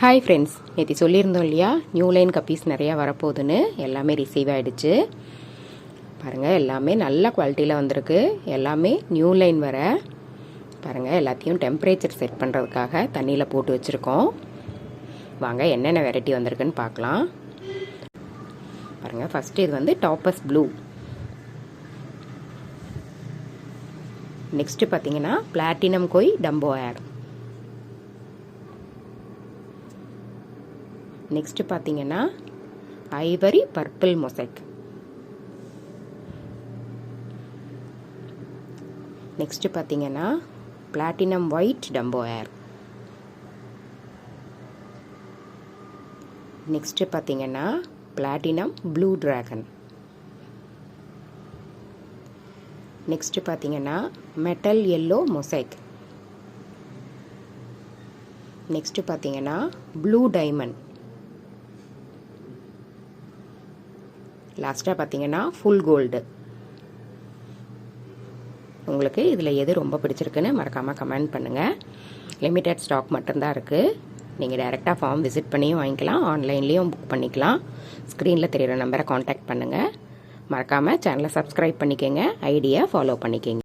Hi friends, நேற்று சொல்லியிருந்தோம் இல்லையா, நியூ லைன் கப்பீஸ் நிறையா வரப்போகுதுன்னு. எல்லாமே ரிசீவ் ஆகிடுச்சு. பாருங்கள், எல்லாமே நல்ல குவாலிட்டியில் வந்திருக்கு. எல்லாமே நியூ லைன் வர. பாருங்கள், எல்லாத்தையும் டெம்பரேச்சர் செட் பண்ணுறதுக்காக தண்ணியில் போட்டு வச்சுருக்கோம். வாங்க என்னென்ன வெரைட்டி வந்திருக்குன்னு பார்க்கலாம். பாருங்கள், ஃபஸ்ட்டு இது வந்து டாப்பஸ் ப்ளூ. நெக்ஸ்ட்டு பார்த்தீங்கன்னா பிளாட்டினம் கொய் டம்போ ஏர். நெக்ஸ்ட்டு பார்த்தீங்கன்னா ஐவரி பர்பிள் மொசைக். நெக்ஸ்ட்டு பார்த்தீங்கன்னா பிளாட்டினம் ஒயிட் டம்போ ஏர். நெக்ஸ்ட்டு பார்த்தீங்கன்னா பிளாட்டினம் ப்ளூ டிராகன். நெக்ஸ்ட்டு பார்த்தீங்கன்னா மெட்டல் எல்லோ மொசைக். நெக்ஸ்ட்டு பார்த்தீங்கன்னா ப்ளூ டைமண்ட். லாஸ்ட்டாக பார்த்தீங்கன்னா ஃபுல் கோல்டு. உங்களுக்கு இதில் எது ரொம்ப பிடிச்சிருக்குன்னு மறக்காமல் கமெண்ட் பண்ணுங்கள். லிமிட்டட் ஸ்டாக் மட்டும்தான் இருக்குது. நீங்கள் டைரெக்டாக ஃபார்ம் விசிட் பண்ணியும் வாங்கிக்கலாம், ஆன்லைன்லேயும் புக் பண்ணிக்கலாம். ஸ்க்ரீனில் தெரிகிற நம்பரை காண்டாக்ட் பண்ணுங்கள். மறக்காமல் சேனலை சப்ஸ்கிரைப் பண்ணிக்கோங்க, ஐடியை ஃபாலோ பண்ணிக்கோங்க.